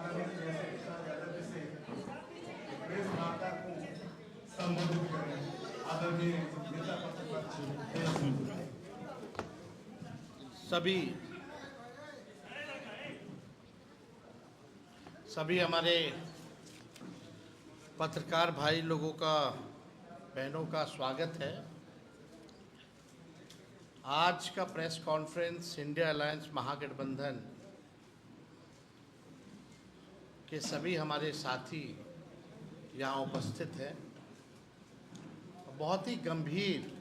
माननीय जैसे प्रसाद यादव जी से प्रेस वार्ता को संबोधित करें। आदरणीय नेता प्रतिपक्ष सभी हमारे पत्रकार भाई लोगों का, बहनों का स्वागत है। आज का प्रेस कॉन्फ्रेंस इंडिया अलायंस महागठबंधन के सभी हमारे साथी यहाँ उपस्थित हैं। बहुत ही गंभीर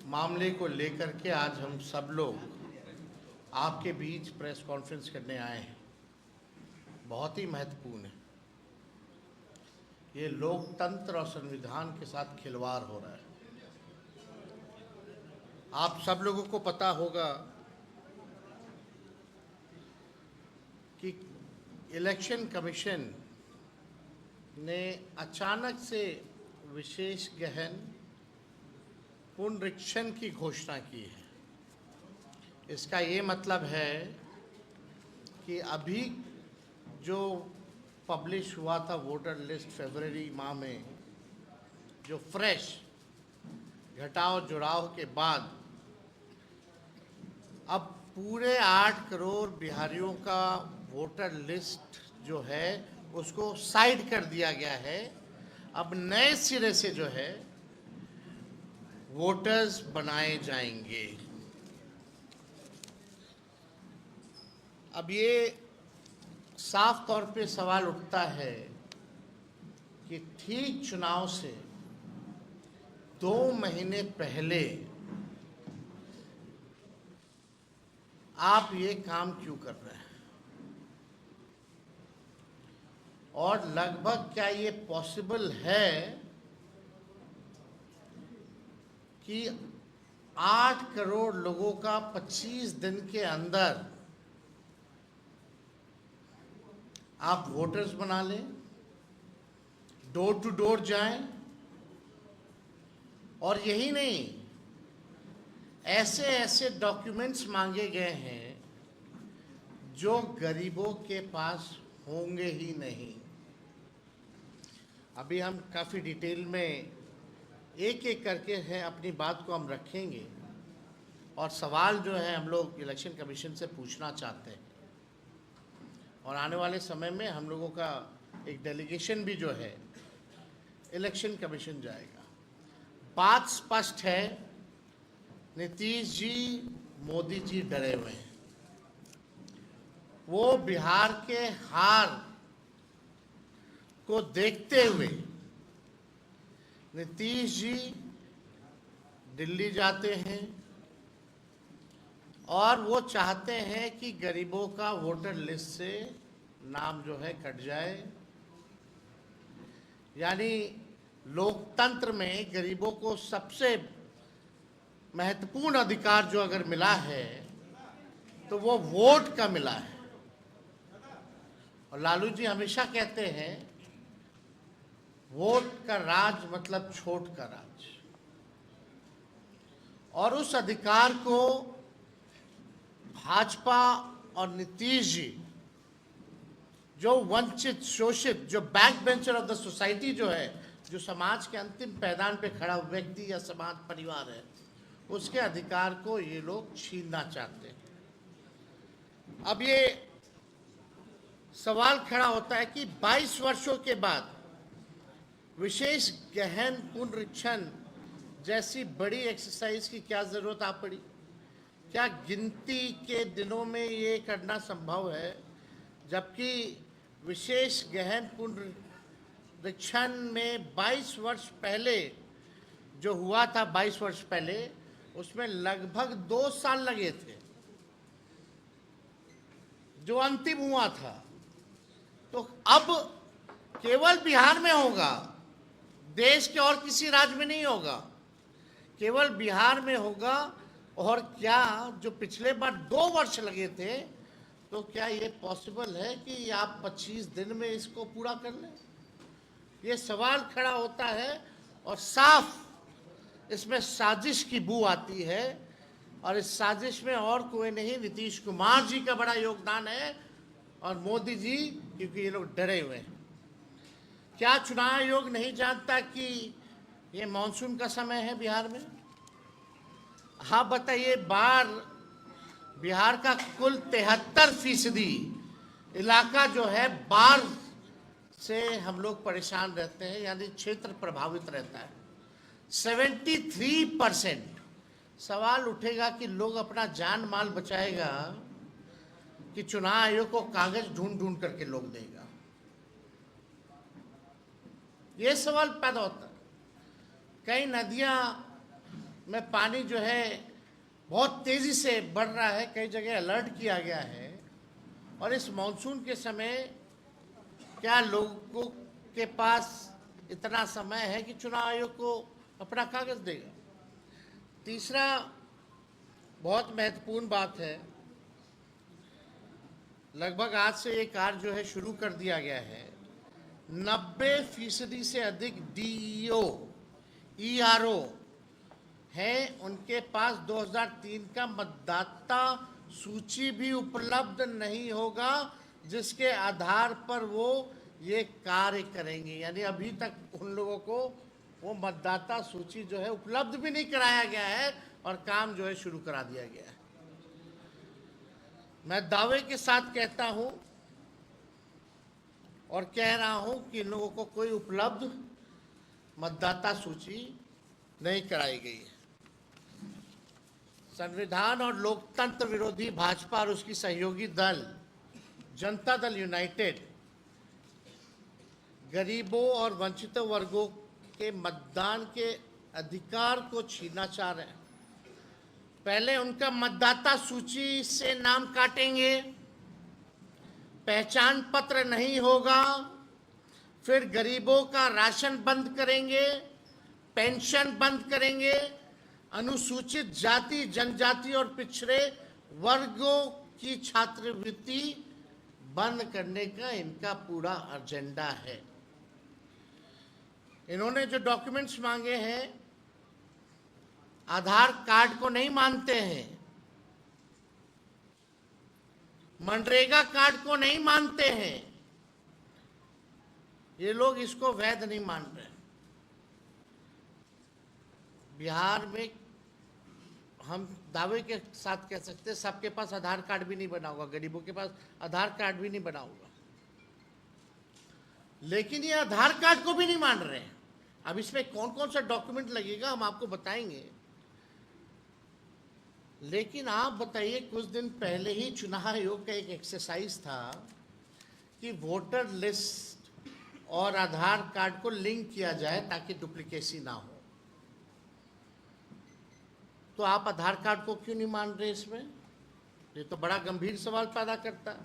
मामले को लेकर के आज हम सब लोग आपके बीच प्रेस कॉन्फ्रेंस करने आए हैं। बहुत ही महत्वपूर्ण है। ये लोकतंत्र और संविधान के साथ खिलवाड़ हो रहा है। आप सब लोगों को पता होगा कि इलेक्शन कमीशन ने अचानक से विशेष गहन पुनरीक्षण की घोषणा की है। इसका ये मतलब है कि अभी जो पब्लिश हुआ था वोटर लिस्ट फरवरी माह में, जो फ्रेश घटाव जुड़ाव के बाद अब पूरे 8 करोड़ बिहारियों का वोटर लिस्ट जो है उसको साइड कर दिया गया है। अब नए सिरे से जो है वोटर्स बनाए जाएंगे। अब ये साफ तौर पे सवाल उठता है कि ठीक चुनाव से 2 महीने पहले आप ये काम क्यों कर रहे हैं, और लगभग क्या ये पॉसिबल है कि 8 करोड़ लोगों का 25 दिन के अंदर आप वोटर्स बना लें, डोर टू डोर जाएं, और यही नहीं, ऐसे ऐसे डॉक्यूमेंट्स मांगे गए हैं जो गरीबों के पास होंगे ही नहीं। अभी हम काफ़ी डिटेल में एक एक करके हैं अपनी बात को हम रखेंगे, और सवाल जो है हम लोग इलेक्शन कमीशन से पूछना चाहते हैं। और आने वाले समय में हम लोगों का एक डेलीगेशन भी जो है इलेक्शन कमीशन जाएगा। बात स्पष्ट है, नीतीश जी, मोदी जी डरे हुए हैं। वो बिहार के हार को देखते हुए नीतीश जी दिल्ली जाते हैं और वो चाहते हैं कि गरीबों का वोटर लिस्ट से नाम जो है कट जाए। यानी लोकतंत्र में गरीबों को सबसे महत्वपूर्ण अधिकार जो अगर मिला है तो वो वोट का मिला है। और लालू जी हमेशा कहते हैं वोट का राज मतलब छोट का राज, और उस अधिकार को भाजपा और नीतीश जी, जो वंचित, शोषित, जो back bencher of the society जो है, जो समाज के अंतिम पैदान पे खड़ा व्यक्ति या समाज परिवार है, उसके अधिकार को ये लोग छीनना चाहते हैं। अब ये सवाल खड़ा होता है कि 22 वर्षों के बाद विशेष गहन पुनरीक्षण जैसी बड़ी एक्सरसाइज की क्या जरूरत आ पड़ी? क्या गिनती के दिनों में ये करना संभव है, जबकि विशेष गहन पुनरीक्षण में 22 वर्ष पहले जो हुआ था, 22 वर्ष पहले उसमें लगभग 2 साल लगे थे जो अंतिम हुआ था। तो अब केवल बिहार में होगा, देश के और किसी राज्य में नहीं होगा, केवल बिहार में होगा। और क्या जो पिछले बार 2 वर्ष लगे थे, तो क्या ये पॉसिबल है कि आप 25 दिन में इसको पूरा कर लें? ये सवाल खड़ा होता है और साफ इसमें साजिश की बू आती है। और इस साजिश में और कोई नहीं, नीतीश कुमार जी का बड़ा योगदान है, और मोदी जी, क्योंकि ये लोग डरे हुए हैं। क्या चुनाव आयोग नहीं जानता कि ये मानसून का समय है बिहार में? हाँ बताइए, बिहार का कुल 73% इलाका जो है बाढ़ से हम लोग परेशान रहते हैं, यानी क्षेत्र प्रभावित रहता है। 73%। सवाल उठेगा कि लोग अपना जान माल बचाएगा कि चुनाव आयोग को कागज ढूंढ ढूंढ करके लोग देगा? ये सवाल पैदा होता है। कई नदियां में पानी जो है बहुत तेजी से बढ़ रहा है, कई जगह अलर्ट किया गया है। और इस मानसून के समय क्या लोगों के पास इतना समय है कि चुनाव आयोग को अपना कागज देगा? तीसरा बहुत महत्वपूर्ण बात है, लगभग आज से ये कार्य जो है शुरू कर दिया गया है। 90% से अधिक डीईओ, ईआरओ है, उनके पास 2003 का मतदाता सूची भी उपलब्ध नहीं होगा जिसके आधार पर वो ये कार्य करेंगे। यानी अभी तक उन लोगों को वो मतदाता सूची जो है उपलब्ध भी नहीं कराया गया है और काम जो है शुरू करा दिया गया है। मैं दावे के साथ कहता हूं और कह रहा हूं कि इन लोगों को कोई उपलब्ध मतदाता सूची नहीं कराई गई है। संविधान और लोकतंत्र विरोधी भाजपा और उसकी सहयोगी दल जनता दल यूनाइटेड गरीबों और वंचित वर्गों के मतदान के अधिकार को छीनना चाह रहे हैं। पहले उनका मतदाता सूची से नाम काटेंगे, पहचान पत्र नहीं होगा, फिर गरीबों का राशन बंद करेंगे, पेंशन बंद करेंगे, अनुसूचित जाति, जनजाति और पिछड़े वर्गों की छात्रवृत्ति बंद करने का इनका पूरा एजेंडा है। इन्होंने जो डॉक्यूमेंट्स मांगे हैं, आधार कार्ड को नहीं मानते हैं, मनरेगा कार्ड को नहीं मानते हैं, ये लोग इसको वैध नहीं मान रहे। बिहार में हम दावे के साथ कह सकते हैं सबके पास आधार कार्ड भी नहीं बना होगा, गरीबों के पास आधार कार्ड भी नहीं बना होगा, लेकिन ये आधार कार्ड को भी नहीं मान रहे हैं। अब इसमें कौन कौन सा डॉक्यूमेंट लगेगा हम आपको बताएंगे, लेकिन आप बताइए, कुछ दिन पहले ही चुनाव आयोग का एक एक्सरसाइज था कि वोटर लिस्ट और आधार कार्ड को लिंक किया जाए ताकि डुप्लीकेसी ना हो। तो आप आधार कार्ड को क्यों नहीं मान रहे इसमें? ये तो बड़ा गंभीर सवाल पैदा करता है।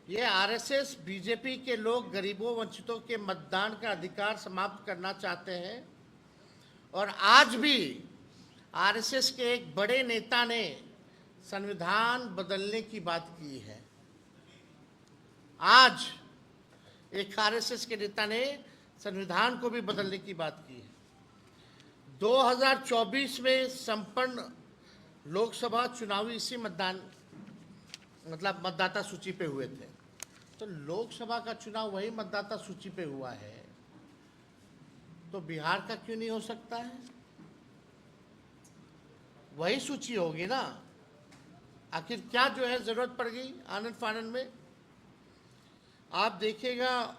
ये आरएसएस, बीजेपी के लोग गरीबों वंचितों के मतदान का अधिकार समाप्त करना चाहते हैं। और आज भी आरएसएस के एक बड़े नेता ने संविधान बदलने की बात की है। आज एक आरएसएस के नेता ने संविधान को भी बदलने की बात की है। 2024 में संपन्न लोकसभा चुनाव इसी मतदाता सूची पे हुए थे। तो लोकसभा का चुनाव वही मतदाता सूची पे हुआ है, तो बिहार का क्यों नहीं हो सकता है? वही सूची होगी ना। आखिर क्या जो है जरूरत पड़ गई आनंद फानंद में? आप देखिएगा,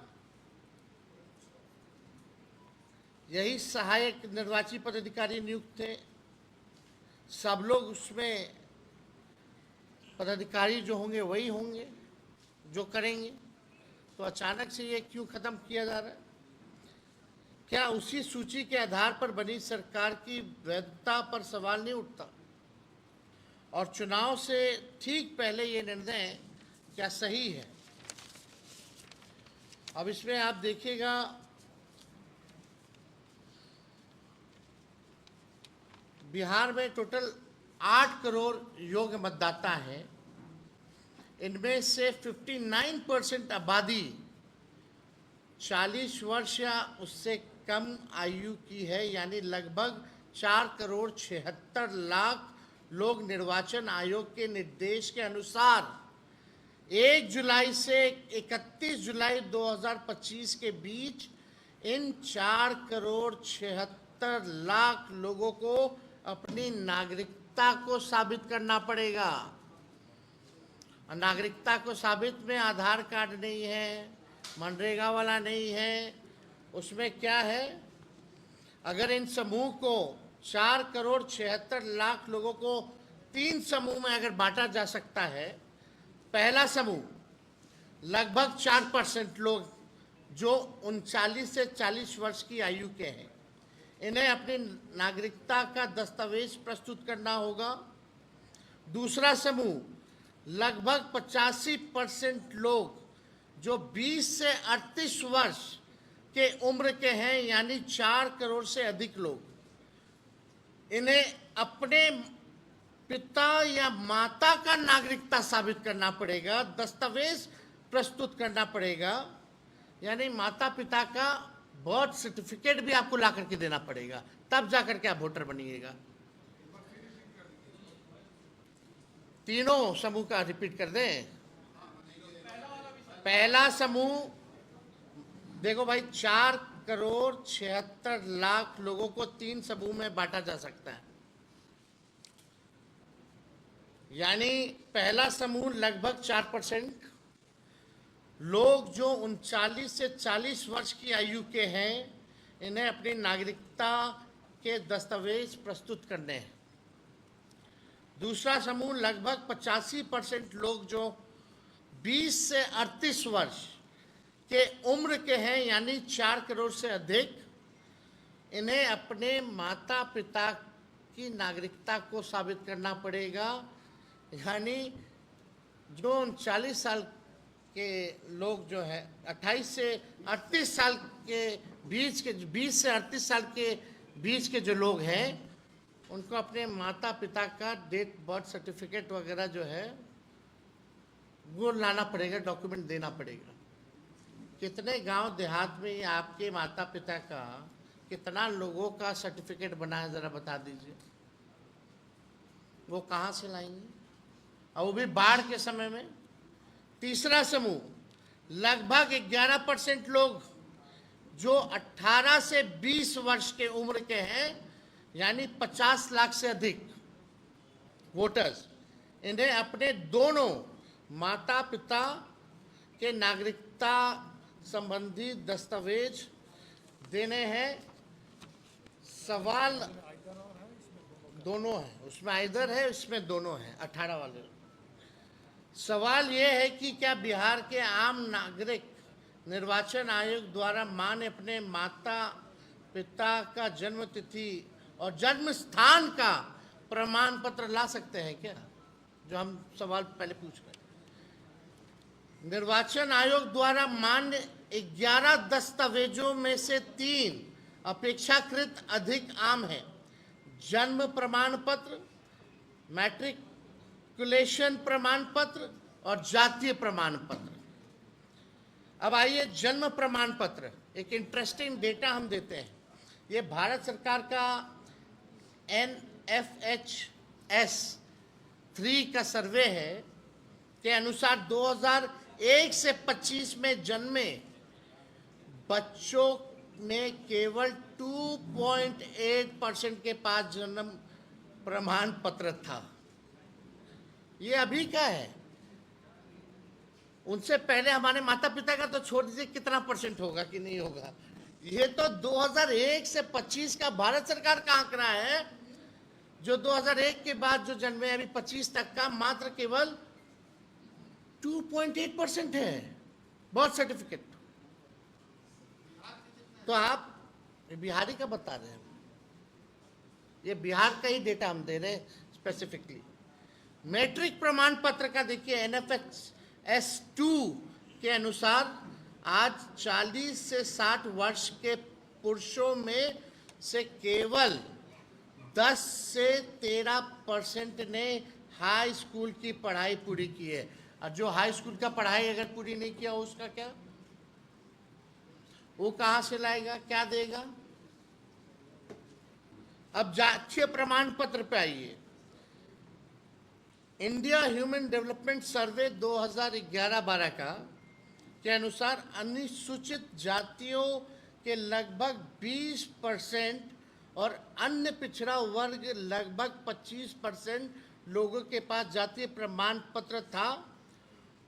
यही सहायक निर्वाची पदाधिकारी नियुक्त थे, सब लोग उसमें पदाधिकारी जो होंगे वही होंगे जो करेंगे। तो अचानक से ये क्यों खत्म किया जा रहा है? क्या उसी सूची के आधार पर बनी सरकार की वैधता पर सवाल नहीं उठता? और चुनाव से ठीक पहले ये निर्णय क्या सही है? अब इसमें आप देखिएगा, बिहार में टोटल 8 करोड़ योग्य मतदाता हैं। इनमें से 59% आबादी 40 वर्ष या उससे कम आयु की है, यानी लगभग 4,76,00,000 लोग निर्वाचन आयोग के निर्देश के अनुसार 1 जुलाई से 31 जुलाई 2025 के बीच इन 4,76,00,000 लोगों को अपनी नागरिकता को साबित करना पड़ेगा। और नागरिकता को साबित में आधार कार्ड नहीं है, मनरेगा वाला नहीं है, उसमें क्या है, अगर इन समूह को 4,76,00,000 लोगों को 3 समूह में अगर बांटा जा सकता है। पहला समूह लगभग 4% लोग जो 39 से 40 वर्ष की आयु के हैं, इन्हें अपनी नागरिकता का दस्तावेज प्रस्तुत करना होगा। दूसरा समूह लगभग 85% लोग जो 20 से 38 वर्ष के उम्र के हैं, यानी 4 करोड़ से अधिक लोग, इन्हें अपने पिता या माता का नागरिकता साबित करना पड़ेगा, दस्तावेज प्रस्तुत करना पड़ेगा, यानी माता पिता का बर्थ सर्टिफिकेट भी आपको ला करके देना पड़ेगा, तब जाकर के आप वोटर बनिएगा। तीनों समूह का रिपीट कर दें। पहला समूह देखो भाई, 4,76,00,000 लोगों को 3 समूह में बांटा जा सकता है। यानी पहला समूह लगभग 4% लोग जो 39 से 40 वर्ष की आयु के हैं, इन्हें अपनी नागरिकता के दस्तावेज प्रस्तुत करने हैं। दूसरा समूह लगभग 85% लोग जो 20 से 38 वर्ष के उम्र के हैं, यानी 4 करोड़ से अधिक, इन्हें अपने माता पिता की नागरिकता को साबित करना पड़ेगा। यानी जो 39 साल के लोग जो है 28 से 38 साल के बीच के 20 से 38 साल के बीच के जो लोग हैं, उनको अपने माता पिता का डेट बर्थ सर्टिफिकेट वगैरह जो है वो लाना पड़ेगा, डॉक्यूमेंट देना पड़ेगा। कितने गांव देहात में आपके माता पिता का कितना लोगों का सर्टिफिकेट बना है, ज़रा बता दीजिए। वो कहाँ से लाएंगे, और वो भी बाढ़ के समय में। तीसरा समूह लगभग 11% लोग जो 18 से 20 वर्ष के उम्र के हैं, यानी 50 लाख से अधिक वोटर्स, इन्हें अपने दोनों माता पिता के नागरिकता संबंधी दस्तावेज देने हैं। सवाल दोनों है, उसमें आइदर है, इसमें दोनों है, 18 वाले। सवाल यह है कि क्या बिहार के आम नागरिक निर्वाचन आयोग द्वारा मान्य अपने माता पिता का जन्म तिथि और जन्म स्थान का प्रमाण पत्र ला सकते हैं क्या? जो हम सवाल पहले पूछ रहे हैं। निर्वाचन आयोग द्वारा मान्य 11 दस्तावेजों में से 3 अपेक्षाकृत अधिक आम है: जन्म प्रमाण पत्र, मैट्रिकुलेशन प्रमाण पत्र और जातीय प्रमाण पत्र। अब आइए, जन्म प्रमाण पत्र, एक इंटरेस्टिंग डेटा हम देते हैं। ये भारत सरकार का NFHS 3 का सर्वे है के अनुसार 2001 से 25 में जन्मे बच्चों में केवल 2.8% के पास जन्म प्रमाण पत्र था। ये अभी का है, उनसे पहले हमारे माता पिता का तो छोड़ दीजिए, कितना परसेंट होगा कि नहीं होगा। ये तो 2001 से 25 का भारत सरकार का आंकड़ा है। जो 2001 के बाद जो जन्मे अभी 25 तक का मात्र केवल 2.8% है बर्थ सर्टिफिकेट। तो आप बिहारी का बता रहे हैं, ये बिहार का ही डेटा हम दे रहे हैं स्पेसिफिकली। मैट्रिक प्रमाण पत्र का देखिए, NFHS 2 के अनुसार आज 40 से 60 वर्ष के पुरुषों में से केवल 10 से 13% ने हाई स्कूल की पढ़ाई पूरी की है। और जो हाई स्कूल का पढ़ाई अगर पूरी नहीं किया, उसका क्या, वो कहाँ से लाएगा, क्या देगा? अब जातीय प्रमाण पत्र पे आइए। इंडिया ह्यूमन डेवलपमेंट सर्वे 2011-12 का के अनुसार अनुसूचित जातियों के लगभग 20% और अन्य पिछड़ा वर्ग लगभग 25% लोगों के पास जातीय प्रमाण पत्र था।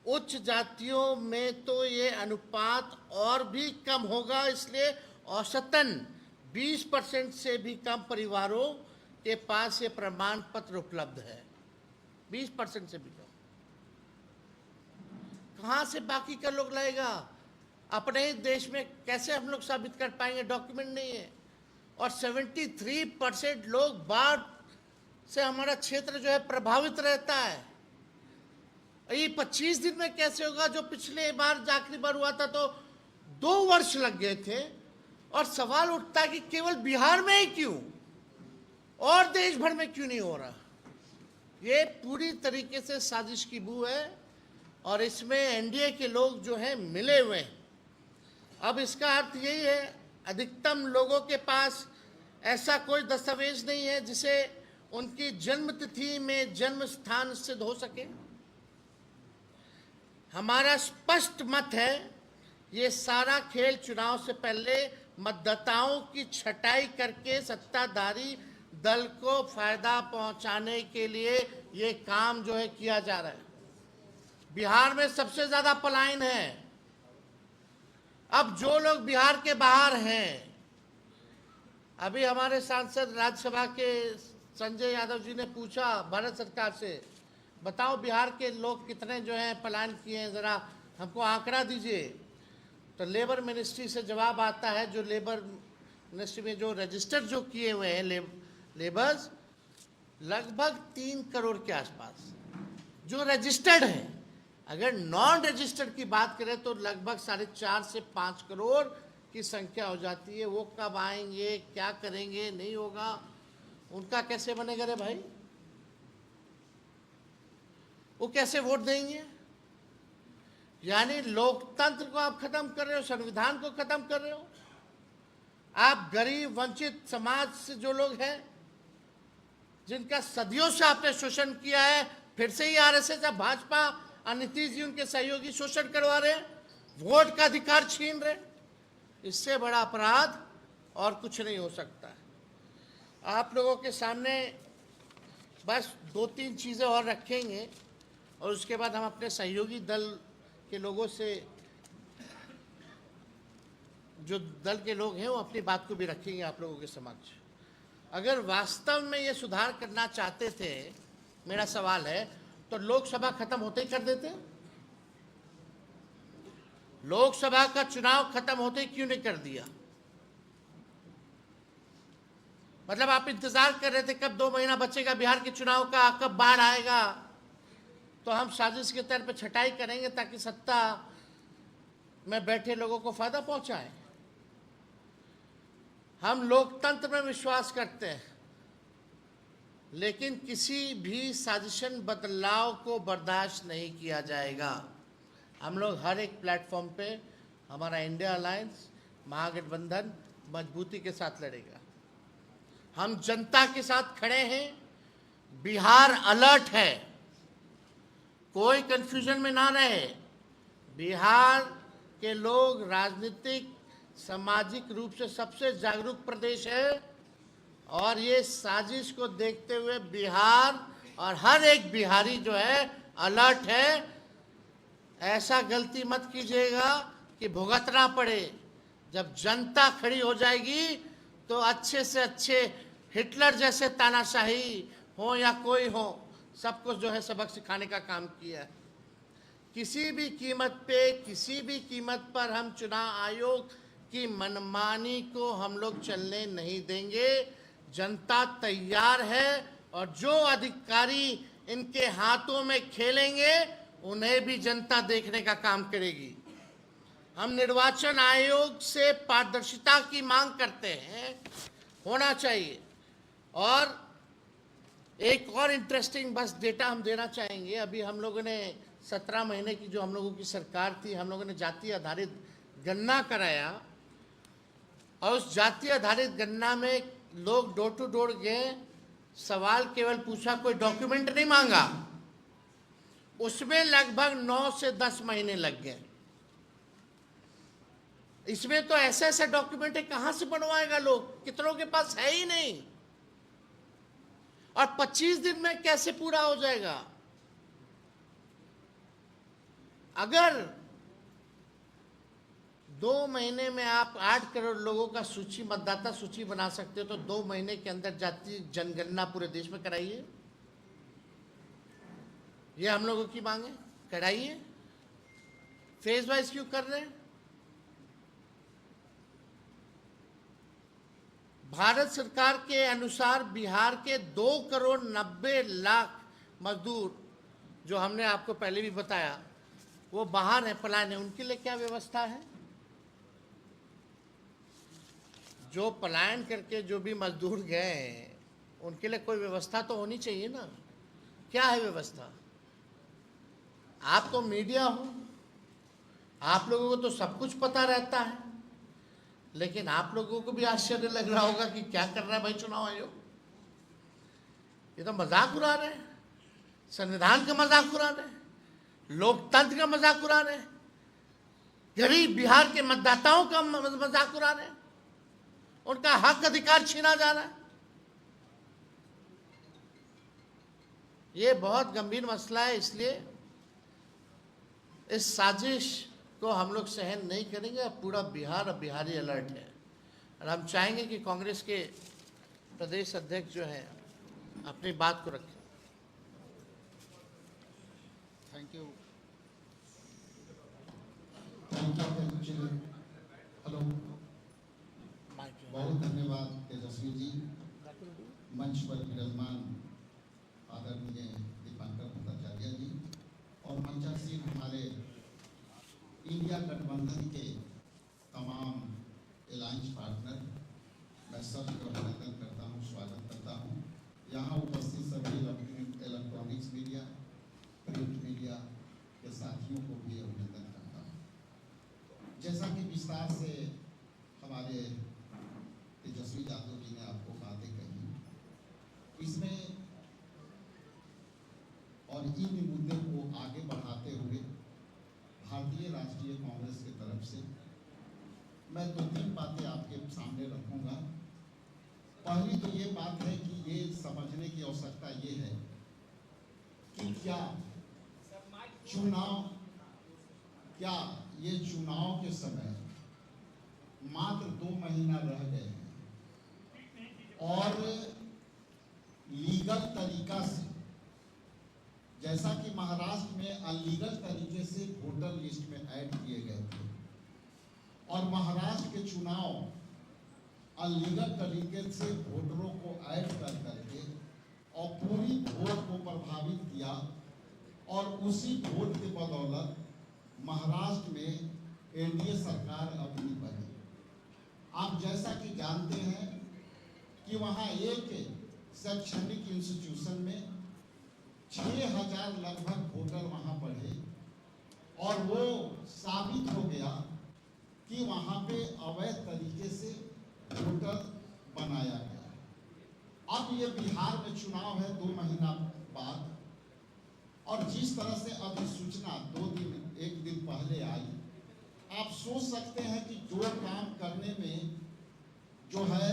उच्च जातियों में तो ये अनुपात और भी कम होगा, इसलिए औसतन 20% से भी कम परिवारों के पास ये प्रमाण पत्र उपलब्ध है। 20% से भी कम। कहाँ से बाकी का लोग लाएगा? अपने ही देश में कैसे हम लोग साबित कर पाएंगे? डॉक्यूमेंट नहीं है। और 73% लोग बाढ़ से हमारा क्षेत्र जो है प्रभावित रहता है। ये 25 दिन में कैसे होगा? जो पिछले बार आखिरी बार हुआ था तो 2 वर्ष लग गए थे। और सवाल उठता है कि केवल बिहार में ही क्यों और देश भर में क्यों नहीं हो रहा? ये पूरी तरीके से साजिश की बू है और इसमें एनडीए के लोग जो हैं मिले हुए हैं। अब इसका अर्थ यही है, अधिकतम लोगों के पास ऐसा कोई दस्तावेज नहीं है जिसे उनकी जन्म तिथि में जन्म स्थान सिद्ध हो सके। हमारा स्पष्ट मत है, ये सारा खेल चुनाव से पहले मतदाताओं की छटाई करके सत्ताधारी दल को फायदा पहुंचाने के लिए ये काम जो है किया जा रहा है। बिहार में सबसे ज्यादा पलायन है। अब जो लोग बिहार के बाहर हैं, अभी हमारे सांसद राज्यसभा के संजय यादव जी ने पूछा भारत सरकार से, बताओ बिहार के लोग कितने जो हैं पलायन किए हैं, ज़रा हमको आंकड़ा दीजिए। तो लेबर मिनिस्ट्री से जवाब आता है, जो लेबर मिनिस्ट्री में जो रजिस्टर जो किए हुए हैं लेबर्स, लगभग 3 करोड़ के आसपास जो रजिस्टर्ड हैं। अगर नॉन रजिस्टर्ड की बात करें तो लगभग 4.5 से 5 करोड़ की संख्या हो जाती है। वो कब आएंगे, क्या करेंगे, नहीं होगा, उनका कैसे बनेगा रे भाई? वो कैसे वोट देंगे? यानी लोकतंत्र को आप खत्म कर रहे हो, संविधान को खत्म कर रहे हो। आप गरीब वंचित समाज से जो लोग हैं, जिनका सदियों से आपने शोषण किया है, फिर से ही आरएसएस या भाजपा और नीतीश जी उनके सहयोगी शोषण करवा रहे हैं, वोट का अधिकार छीन रहे। इससे बड़ा अपराध और कुछ नहीं हो सकता है। आप लोगों के सामने बस 2-3 चीज़ें और रखेंगे और उसके बाद हम अपने सहयोगी दल के लोगों से, जो दल के लोग हैं, वो अपनी बात को भी रखेंगे आप लोगों के समक्ष। अगर वास्तव में ये सुधार करना चाहते थे, मेरा सवाल है, तो लोकसभा खत्म होते ही कर देते। लोकसभा का चुनाव खत्म होते ही क्यों नहीं कर दिया? मतलब आप इंतजार कर रहे थे कब 2 महीना बचेगा बिहार के चुनाव का, कब बाढ़ आएगा तो हम साजिश के तौर पे छटाई करेंगे ताकि सत्ता में बैठे लोगों को फायदा पहुंचाएं। हम लोकतंत्र में विश्वास करते हैं, लेकिन किसी भी साजिशन बदलाव को बर्दाश्त नहीं किया जाएगा। हम लोग हर एक प्लेटफॉर्म पे, हमारा इंडिया अलायंस महागठबंधन मजबूती के साथ लड़ेगा। हम जनता के साथ खड़े हैं। बिहार अलर्ट है, कोई कंफ्यूजन में ना रहे। बिहार के लोग राजनीतिक सामाजिक रूप से सबसे जागरूक प्रदेश है और ये साजिश को देखते हुए बिहार और हर एक बिहारी जो है अलर्ट है। ऐसा गलती मत कीजिएगा कि भुगतना पड़े। जब जनता खड़ी हो जाएगी तो अच्छे से अच्छे हिटलर जैसे तानाशाही हो या कोई हो, सबको जो है सबक सिखाने का काम किया है। किसी भी कीमत पे, किसी भी कीमत पर हम चुनाव आयोग की मनमानी को हम लोग चलने नहीं देंगे। जनता तैयार है और जो अधिकारी इनके हाथों में खेलेंगे उन्हें भी जनता देखने का काम करेगी। हम निर्वाचन आयोग से पारदर्शिता की मांग करते हैं, होना चाहिए। और एक और इंटरेस्टिंग बस डेटा हम देना चाहेंगे। अभी हम लोगों ने 17 महीने की जो हम लोगों की सरकार थी, हम लोगों ने जाति आधारित गणना कराया और उस जाति आधारित गणना में लोग डोर टू डोर गए, सवाल केवल पूछा, कोई डॉक्यूमेंट नहीं मांगा। उसमें लगभग 9 से 10 महीने लग गए। इसमें तो ऐसे ऐसे डॉक्यूमेंट कहां से बनवाएगा लोग, कितनों के पास है ही नहीं, और 25 दिन में कैसे पूरा हो जाएगा। अगर 2 महीने में आप 8 करोड़ लोगों का सूची, मतदाता सूची बना सकते हो, तो 2 महीने के अंदर जातीय जनगणना पूरे देश में कराइए। ये हम लोगों की मांग है, कराइए। फेज वाइज क्यों कर रहे हैं? भारत सरकार के अनुसार बिहार के 2,90,00,000 मजदूर, जो हमने आपको पहले भी बताया, वो बाहर है, पलायन है। उनके लिए क्या व्यवस्था है? जो पलायन करके जो भी मजदूर गए हैं, उनके लिए कोई व्यवस्था तो होनी चाहिए ना। क्या है व्यवस्था? आप तो मीडिया हो, आप लोगों को तो सब कुछ पता रहता है, लेकिन आप लोगों को भी आश्चर्य लग रहा होगा कि क्या कर रहा है भाई चुनाव आयोग। ये तो मजाक उड़ा रहे हैं, संविधान का मजाक उड़ा रहे हैं, लोकतंत्र का मजाक उड़ा रहे हैं, गरीब बिहार के मतदाताओं का मजाक उड़ा रहे हैं, उनका हक अधिकार छीना जा रहा है। ये बहुत गंभीर मसला है, इसलिए इस साजिश को हम लोग सहन नहीं करेंगे। पूरा बिहार और बिहारी अलर्ट है, और हम चाहेंगे कि कांग्रेस के प्रदेश अध्यक्ष जो हैं अपनी बात को रखें। Thank you. हेलो, बहुत धन्यवाद तेजस्वी जी। मंच पर विराजमान आदरणीय दीपांकर भट्टाचार्य जी और मंचासीन हमारे इंडिया गठबंधन के तमाम अलायंस पार्टनर, मैं सबका अभिनंदन करता हूँ, स्वागत करता हूँ। यहाँ उपस्थित सभी इलेक्ट्रॉनिक्स मीडिया, प्रिंट मीडिया के साथियों को भी अभिनंदन करता हूँ। जैसा कि विस्तार से हमारे तेजस्वी यादव जी ने आपको बातें कही, इसमें और इन मुद्दे को आगे बढ़ाते हुए भारतीय राष्ट्रीय कांग्रेस की तरफ से मैं 2-3 बातें आपके सामने रखूंगा। पहली तो ये बात है कि ये समझने की आवश्यकता ये है कि क्या ये चुनाव के समय मात्र 2 महीना रह गए हैं और लीगल तरीका से, जैसा कि महाराष्ट्र में अनलीगल तरीके से वोटर लिस्ट में ऐड किए गए थे और महाराष्ट्र के चुनाव अनलीगल तरीके से वोटरों को ऐड कर करके और पूरी वोट को प्रभावित किया, और उसी वोट के बदौलत महाराष्ट्र में एनडीए सरकार अपनी बनी। आप जैसा कि जानते हैं कि वहाँ एक शैक्षणिक इंस्टीट्यूशन में 6,000 लगभग वोटर वहाँ पढ़े, और वो साबित हो गया कि वहाँ पे अवैध तरीके से वोटर बनाया गया। अब ये बिहार में चुनाव है 2 महीना बाद, और जिस तरह से अधिसूचना 1 दिन पहले आई, आप सोच सकते हैं कि जो काम करने में जो है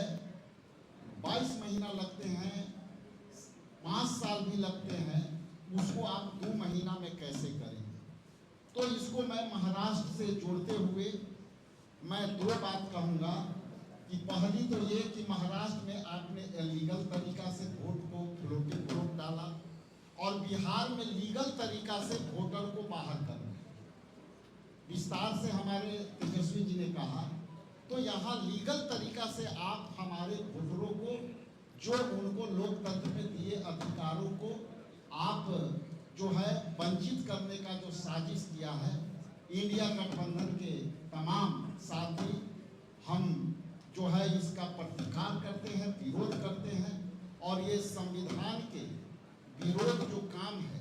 22 महीना लगते हैं, 5 साल भी लगते हैं, उसको आप 2 महीना में कैसे करेंगे। तो इसको मैं महाराष्ट्र से जोड़ते हुए मैं 2 बात कहूँगा कि पहली तो ये कि महाराष्ट्र में आपने इलीगल तरीका से वोट को फ्लोटिंग वोट डाला, और बिहार में लीगल तरीका से वोटर को बाहर करना। विस्तार से हमारे तेजस्वी जी ने कहा, तो यहाँ लीगल तरीका से आप हमारे वोटरों को, जो उनको लोकतंत्र में दिए अधिकारों को आप जो है वंचित करने का जो साजिश किया है, इंडिया गठबंधन के तमाम साथी हम जो है इसका प्रतिकार करते हैं, विरोध करते हैं, और ये संविधान के विरोध जो काम है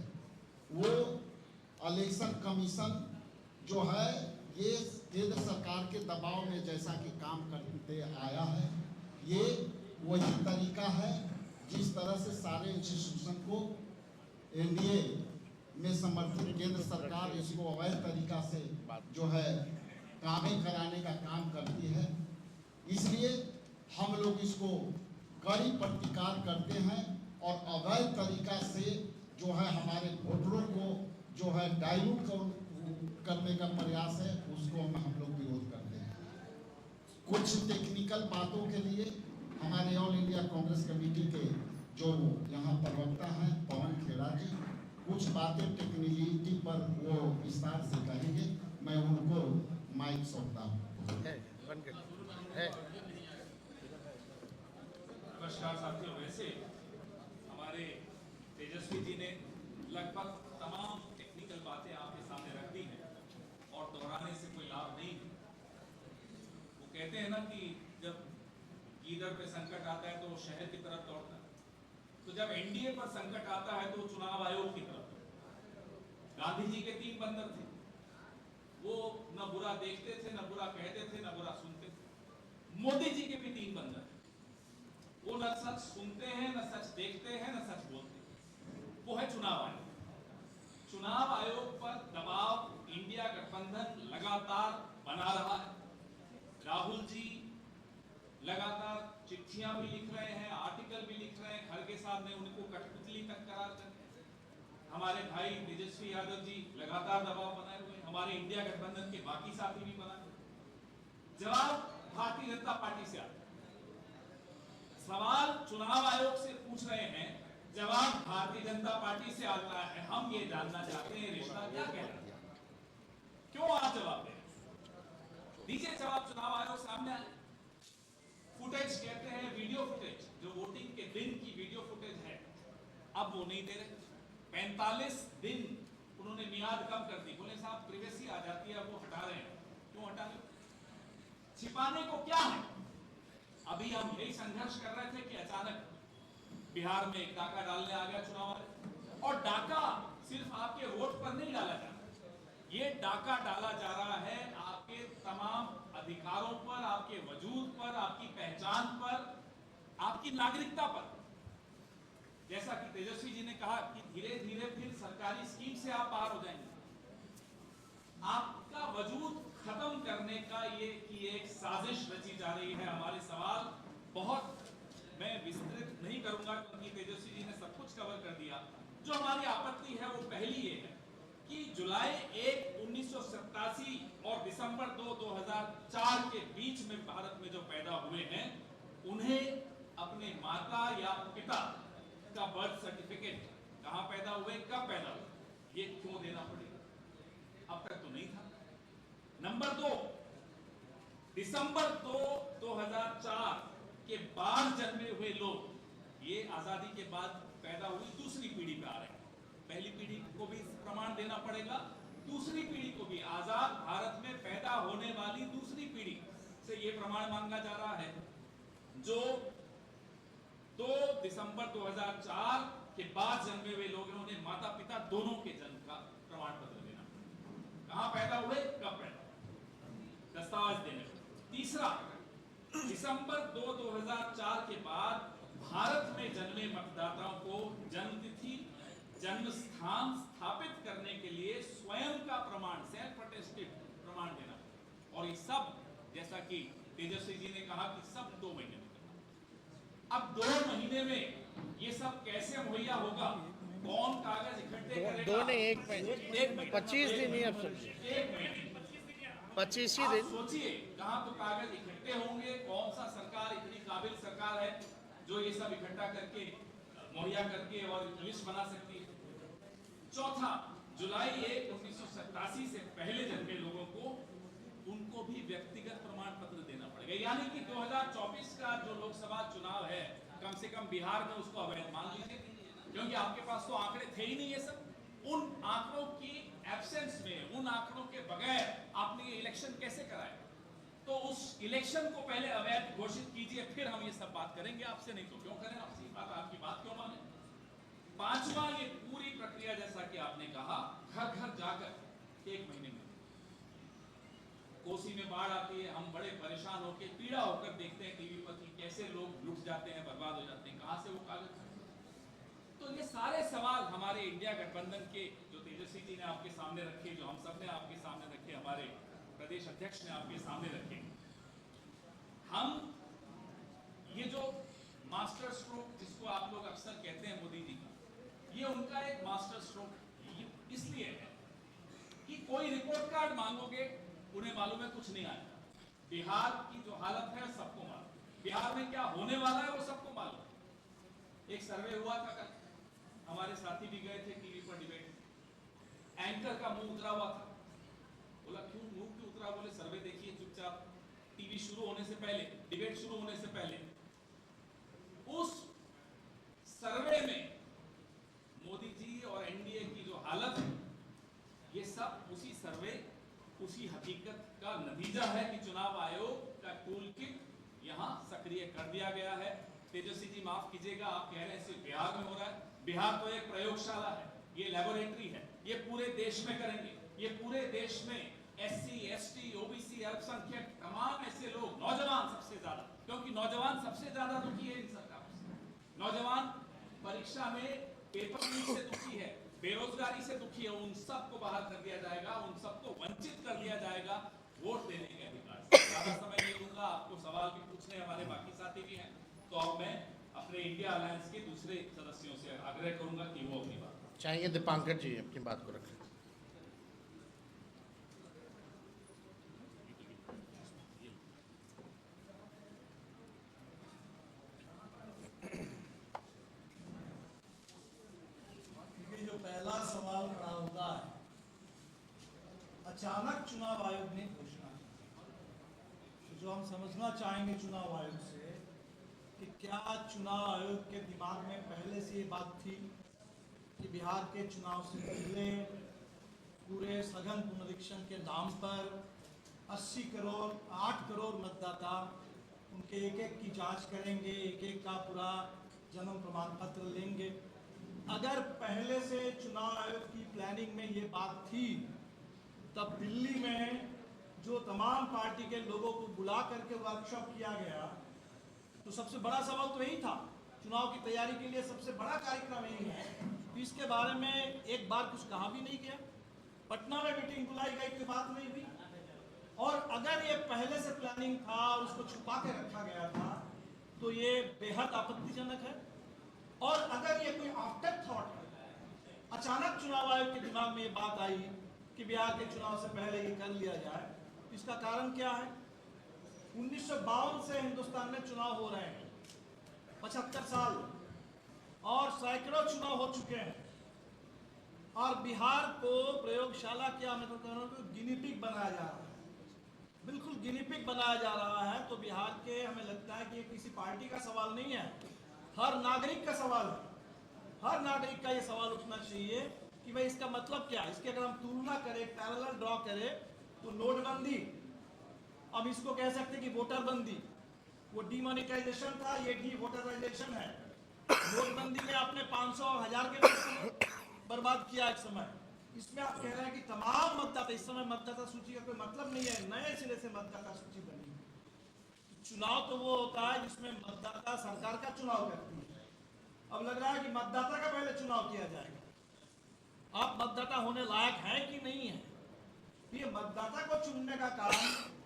वो इलेक्शन कमीशन जो है ये केंद्र सरकार के दबाव में जैसा कि काम करते आया है, ये वही तरीका है जिस तरह से सारे इंस्टीट्यूशन को एनडीए में समर्थित केंद्र सरकार इसको अवैध तरीका से जो है कामें कराने का काम करती है। इसलिए हम लोग इसको कड़ी प्रतिकार करते हैं और अवैध तरीका से जो है हमारे वोटरों को जो है डाइल्यूट करने का प्रयास है, उसको हम लोग विरोध करते हैं। कुछ टेक्निकल बातों के लिए हमारे ऑल इंडिया कांग्रेस कमेटी के जो यहाँ प्रवक्ता हैं पवन खेड़ा जी कुछ बातें टेक्निकलिटी पर वो विस्तार से कहेंगे। मैं उनको माइक सौंपता हूँ। नमस्कार साथियों, वैसे हमारे तेजस्वी जी ने लगभग तमाम टेक्निकल बातें आपके सामने रख दी हैं और दोहराने से कोई लाभ नहीं है। वो कहते हैं ना कि जब गीदड़ पे संकट आता है तो शहर की तरफ दौड़ता है, तो जब एनडीए पर संकट आता है तो चुनाव आयोग की तरफ। गांधी जी के 3 बंदर थे, वो न बुरा देखते थे, न बुरा कहते थे, न बुरा सुनते थे। मोदी जी के भी 3 बंदर हैं, वो न सच सुनते हैं, न सच देखते हैं, न सच बोलते हैं। वो है चुनाव आयोग। चुनाव आयोग पर दबाव इंडिया गठबंधन लगातार बना रहा है। राहुल जी लगातार चिट्ठियां भी लिख रहे हैं, आर्टिकल भी लिख रहे हैं, खड़गे साहब ने उनको कठपुतली तक करार कर दिया। हमारे भाई तेजस्वी यादव जी लगातार दबाव बनाए हुए हैं, हमारे इंडिया गठबंधन के बाकी साथी भी बनाए। जवाब भारतीय जनता पार्टी से आता है। सवाल चुनाव आयोग से पूछ रहे हैं, जवाब भारतीय जनता पार्टी से आता है। हम ये जानना चाहते हैं रिश्ता क्या कह रहा है, क्यों आप जवाब दे दीजिए। जवाब चुनाव आयोग सामने आए। फुटेज कहते हैं, वीडियो फुटेज जो वोटिंग के दिन की वीडियो फुटेज है, अब वो नहीं दे रहे। 45 दिन उन्होंने मियाद कम कर दी। बोले साहब प्रिवेसी आ जाती है, वो हटा रहे हैं। क्यों हटा रहे? छिपाने को क्या है? अभी हम यही संघर्ष कर रहे थे कि अचानक बिहार में एक डाका डालने आ गया चुनाव आयोग। और डाका सिर्फ आपके वोट पर नहीं डाला जा रहा, ये डाका डाला जा रहा है आपके तमाम अधिकारों पर, आपके वजूद पर, आपकी पहचान पर, आपकी नागरिकता पर। जैसा कि तेजस्वी जी ने कहा कि धीरे धीरे फिर सरकारी स्कीम से आप बाहर हो जाएंगे। आपका वजूद खत्म करने का ये कि एक साजिश रची जा रही है। हमारे सवाल बहुत मैं विस्तृत नहीं करूंगा क्योंकि तेजस्वी जी ने सब कुछ कवर कर दिया। जो हमारी आपत्ति है वो पहली ये है कि जुलाई 1, 1987 और दिसंबर 2, 2004 के बीच में भारत में जो पैदा हुए हैं, उन्हें अपने माता या पिता का बर्थ सर्टिफिकेट कहां पैदा हुए, कब पैदा हुए, ये क्यों देना पड़ेगा? अब तक तो नहीं था। नंबर 2, दिसंबर 2, 2004 के बाद जन्मे हुए लोग, ये आजादी के बाद पैदा हुई दूसरी पीढ़ी पे आ रहे हैं। पहली पीढ़ी को भी प्रमाण देना पड़ेगा, दूसरी पीढ़ी को भी। आजाद भारत में पैदा होने वाली दूसरी पीढ़ी से ये प्रमाण मांगा जा रहा है। जो 2 दिसंबर 2004 के बाद जन्मे हुए लोग हैं, उन्हें माता पिता दोनों के जन्म का प्रमाण पत्र देना पड़ेगा। कहां पैदा हुए, कब पैदा हुए, दस्तावेज देने पड़ेगा। तीसरा, दिसंबर 2, 2004 के बाद भारत में जन्मे मतदाताओं को जन्मतिथि, जन्म स्थान स्थापित करने के लिए स्वयं का प्रमाण, सेल्फ अटेस्टेड प्रमाण देना। और ये सब, जैसा कि तेजस्वी जी ने कहा कि सब 2 महीने में करना। अब 2 महीने में ये सब कैसे मुहैया होगा? कौन कागज इकट्ठे करेगा? 2 नहीं, 1 महीने, 25 दिन ही। अब समझिए 1 महीने 25 ही दिन। सोचिए कहां तो कागज इकट्ठे होंगे। कौन सा सरकार इतनी काबिल सरकार है जो ये सब इकट्ठा करके मुहैया करके और लिस्ट बना सकती है? चौथा, जुलाई 1, 1987 से पहले जन्मे लोगों को, उनको भी व्यक्तिगत प्रमाण पत्र देना पड़ेगा। यानी कि 2024 का जो लोकसभा चुनाव है, कम से कम बिहार में उसको अवैध मान लीजिए, क्योंकि आपके पास तो आंकड़े थे ही नहीं। ये सब उन आंकड़ों की एब्सेंस में, उन आंकड़ों के बगैर आपने ये इलेक्शन कैसे कराया? तो उस इलेक्शन को पहले अवैध घोषित कीजिए, फिर हम ये सब बात करेंगे आपसे। नहीं तो क्यों करें आपसे बात, आपकी बात क्यों माने? पांचवा, ये पूरी प्रक्रिया जैसा कि आपने कहा, घर घर जाकर 1 महीने में। कोसी में बाढ़ आती है, हम बड़े परेशान होकर, पीड़ा होकर देखते हैं टीवी पर कि कैसे लोग लुट जाते हैं, बर्बाद हो जाते हैं, कहां से वो कागज? तो ये सारे सवाल हमारे इंडिया गठबंधन के जो तेजस्वी जी ने आपके सामने रखे, जो हम सब ने आपके सामने रखे, हमारे प्रदेश अध्यक्ष ने आपके सामने रखे। हम ये जो मास्टर स्ट्रोक जिसको आप लोग अक्सर कहते हैं मोदी जी का, ये उनका एक मास्टर स्ट्रोक इसलिए है कि कोई रिपोर्ट कार्ड मांगोगे उन्हें मालूम है कुछ नहीं आएगा। बिहार की जो हालत है सबको मालूम, बिहार में क्या होने वाला है वो सबको मालूम। एक सर्वे हुआ था कल, हमारे साथी भी गए थे टीवी पर डिबेट, एंकर का मुंह उतरा हुआ था। बोला क्यों मुंह क्यों उतरा? बोले सर्वे देखिए चुपचाप, टीवी शुरू होने से पहले, डिबेट शुरू होने से पहले उस सर्वे में मोदी जी और एनडीए की जो हालत है, ये सब उसी सर्वे, उसी हकीकत का नतीजा है कि चुनाव आयोग का टूल किट यहां सक्रिय कर दिया गया है। तेजस्वी जी माफ कीजिएगा, आप कह रहे हैं सिर्फ बिहार में हो रहा है। बिहार तो एक प्रयोगशाला है, ये लैबोरेटरी है, ये पूरे देश में करेंगे। ये पूरे देश में एससी, एसटी, ओबीसी, अल्पसंख्यक, तमाम ऐसे लोग, नौजवान सबसे ज्यादा, क्योंकि नौजवान सबसे ज्यादा दुखी है इन सरकारों से। नौजवान परीक्षा में पेपर लीक से दुखी है, बेरोजगारी से दुखी है, उन सबको बाहर कर दिया जाएगा, उन सबको वंचित कर दिया जाएगा वोट देने के अधिकार से। ज्यादा समय नहीं दूंगा, आपको सवाल भी पूछने हमारे बाकी साथी भी हैं, तो अब मैं अपने इंडिया अलायंस के दूसरे सदस्यों से आग्रह करूंगा कि वो अपनी बात चाहिए। दीपांकर जी अपनी बात को रखें। क्योंकि जो पहला सवाल खड़ा होता है, अचानक चुनाव आयोग ने घोषणा की, तो जो हम समझना चाहेंगे चुनाव आयोग से कि क्या चुनाव आयोग के दिमाग में पहले से ये बात थी कि बिहार के चुनाव से पहले पूरे सघन पुनरीक्षण के नाम पर 80 करोड़ 8 करोड़ मतदाता, उनके एक एक की जांच करेंगे, एक एक का पूरा जन्म प्रमाण पत्र लेंगे। अगर पहले से चुनाव आयोग की प्लानिंग में ये बात थी, तब दिल्ली में जो तमाम पार्टी के लोगों को बुला करके वर्कशॉप किया गया, तो सबसे बड़ा सवाल तो यही था, चुनाव की तैयारी के लिए सबसे बड़ा कार्यक्रम यही है। तो इसके बारे में एक बार कुछ कहा भी नहीं गया, पटना में मीटिंग बुलाई गई, कोई बात नहीं हुई। और अगर ये पहले से प्लानिंग था और उसको छुपा के रखा गया था, तो ये बेहद आपत्तिजनक है। और अगर ये कोई आफ्टर थॉट है, अचानक चुनाव आयोग के दिमाग में ये बात आई कि बिहार के चुनाव से पहले ये कर लिया जाए, इसका कारण क्या है? 1952 से हिंदुस्तान में चुनाव हो रहे हैं, 75 साल, और सैकड़ों चुनाव हो चुके हैं, और बिहार को प्रयोगशाला क्या मैं तो कह रहा हूँ गिनी पिग बनाया जा रहा है, बिल्कुल गिनी पिग बनाया जा रहा है। तो बिहार के हमें लगता है कि ये किसी पार्टी का सवाल नहीं है, हर नागरिक का सवाल है। हर नागरिक का ये सवाल उठना चाहिए कि भाई इसका मतलब क्या है। इसके अगर हम तुलना करें, पैरेलल ड्रॉ करें, तो नोटबंदी, अब इसको कह सकते हैं कि वोटर बंदी, वो डीमोनेटाइजेशन था, ये डी वोटराइजेशन है। नोटबंदी में आपने 500 और 1000 के नोट बर्बाद किया एक समय, इसमें आप कह रहे हैं कि तमाम मतदाता, इस समय मतदाता सूची का कोई मतलब नहीं है, नए सिरे से मतदाता सूची बनी है। चुनाव तो वो होता है जिसमें मतदाता सरकार का चुनाव करती है। अब लग रहा है कि मतदाता का पहले चुनाव किया जाएगा। आप मतदाता होने लायक है कि नहीं है, ये मतदाता को चुनने का काम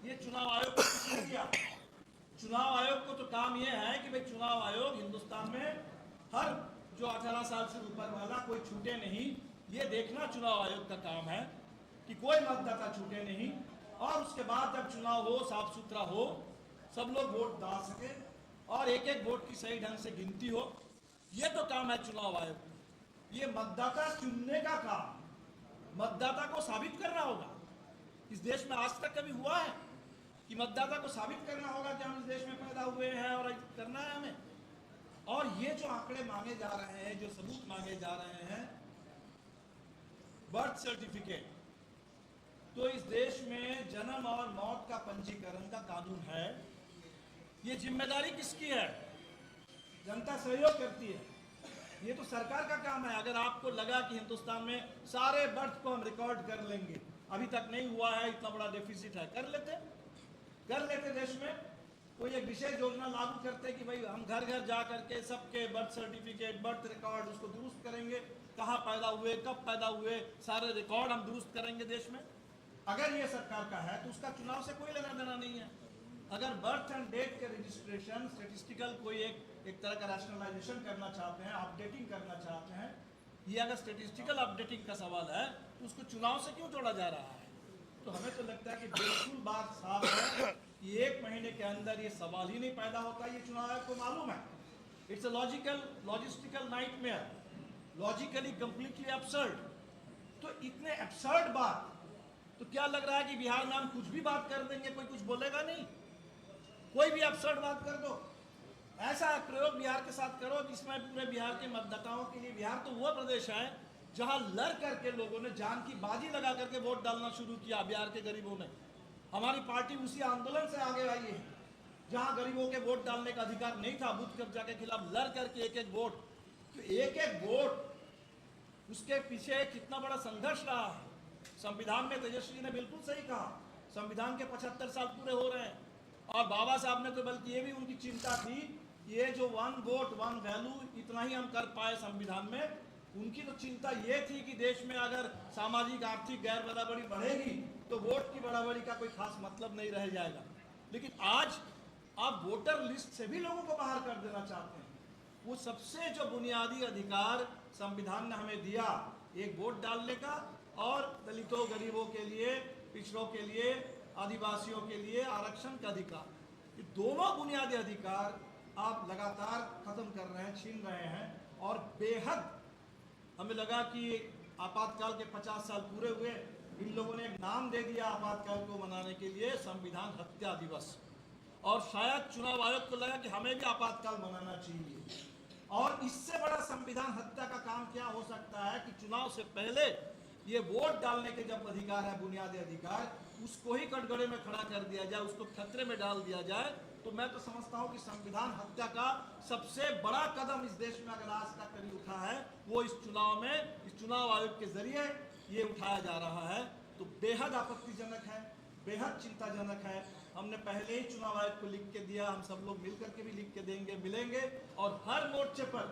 ये चुनाव आयोग को किसने दिया? चुनाव आयोग को तो काम ये है कि भाई चुनाव आयोग हिंदुस्तान में हर जो 18 साल से ऊपर वाला कोई छूटे नहीं, ये देखना चुनाव आयोग का काम है कि कोई मतदाता छूटे नहीं। और उसके बाद जब चुनाव हो, साफ सुथरा हो, सब लोग वोट डाल सके और एक एक वोट की सही ढंग से गिनती हो, ये तो काम है चुनाव आयोग का। ये मतदाता चुनने का काम मतदाता को साबित करना होगा। इस देश में आज तक कभी हुआ है कि मतदाता को साबित करना होगा कि हम इस देश में पैदा हुए हैं और करना है हमें? और ये जो आंकड़े मांगे जा रहे हैं, जो सबूत मांगे जा रहे हैं, बर्थ सर्टिफिकेट, तो इस देश में जन्म और मौत का पंजीकरण का कानून है। ये जिम्मेदारी किसकी है? जनता सहयोग करती है, ये तो सरकार का काम है। अगर आपको लगा कि हिंदुस्तान में सारे बर्थ को हम रिकॉर्ड कर लेंगे, अभी तक नहीं हुआ है, इतना बड़ा डेफिसिट है, कर लेते देश में कोई एक विशेष योजना लागू करते कि भाई हम घर घर जा करके सबके बर्थ सर्टिफिकेट, बर्थ रिकॉर्ड उसको दुरुस्त करेंगे, कहाँ पैदा हुए, कब पैदा हुए, सारे रिकॉर्ड हम दुरुस्त करेंगे देश में। अगर ये सरकार का है तो उसका चुनाव से कोई लेना देना नहीं है। अगर बर्थ एंड डेट के रजिस्ट्रेशन स्टेटिस्टिकल कोई एक तरह का रैशनलाइजेशन करना चाहते हैं, अपडेटिंग करना चाहते हैं, ये अगर स्टेटिस्टिकल अपडेटिंग का सवाल है तो उसको चुनाव से क्यों जोड़ा जा रहा है? तो हमें तो लगता है कि बिल्कुल बात साफ है कि 1 महीने के अंदर ये सवाल ही नहीं पैदा होता। ये चुनाव आयोग को मालूम है। It's a logistical nightmare, logically completely absurd. तो इतने एब्सर्ड बात, तो क्या लग रहा है कि बिहार में हम कुछ भी बात कर देंगे, कोई कुछ बोलेगा नहीं? कोई भी एब्सर्ड बात कर दो, ऐसा प्रयोग बिहार के साथ करो जिसमें पूरे बिहार के मतदाताओं के लिए, बिहार तो वो प्रदेश है जहां लड़ करके लोगों ने जान की बाजी लगा करके वोट डालना शुरू किया। बिहार के गरीबों ने, हमारी पार्टी उसी आंदोलन से आगे आई है जहां गरीबों के वोट डालने का अधिकार नहीं था। बूथ कब्जा के खिलाफ लड़ करके एक वोट, तो एक वोट, उसके पीछे कितना बड़ा संघर्ष रहा है। संविधान में तेजस्वी जी ने बिल्कुल सही कहा, संविधान के 75 साल पूरे हो रहे हैं और बाबा साहब ने तो बल्कि ये भी उनकी चिंता थी, ये जो 1 वोट 1 वैल्यू इतना ही हम कर पाए संविधान में। उनकी तो चिंता ये थी कि देश में अगर सामाजिक आर्थिक गैर बराबरी बढ़ेगी तो वोट की बराबरी का कोई खास मतलब नहीं रह जाएगा। लेकिन आज आप वोटर लिस्ट से भी लोगों को बाहर कर देना चाहते हैं। वो सबसे जो बुनियादी अधिकार संविधान ने हमें दिया, एक वोट डालने का और दलितों, गरीबों के लिए, पिछड़ों के लिए, आदिवासियों के लिए आरक्षण का अधिकार, ये दोनों बुनियादी अधिकार आप लगातार खत्म कर रहे हैं, छीन रहे हैं। और बेहद हमें लगा कि आपातकाल के 50 साल पूरे हुए, इन लोगों ने एक नाम दे दिया आपातकाल को मनाने के लिए, संविधान हत्या दिवस। और शायद चुनाव आयोग को लगा कि हमें भी आपातकाल मनाना चाहिए। और इससे बड़ा संविधान हत्या का काम क्या हो सकता है कि चुनाव से पहले ये वोट डालने के जब अधिकार है, बुनियादी अधिकार, उसको ही कटघरे में खड़ा कर दिया जाए, उसको खतरे में डाल दिया जाए। तो मैं तो समझता हूं कि संविधान हत्या का सबसे बड़ा कदम इस देश में अगर आज तक कभी उठा है, वो इस चुनाव में, इस चुनाव आयोग के जरिए ये उठाया जा रहा है। तो बेहद आपत्तिजनक है, बेहद चिंताजनक है। हमने पहले ही चुनाव आयोग को लिख के दिया, हम सब लोग मिलकर के भी लिख के देंगे, मिलेंगे और हर मोर्चे पर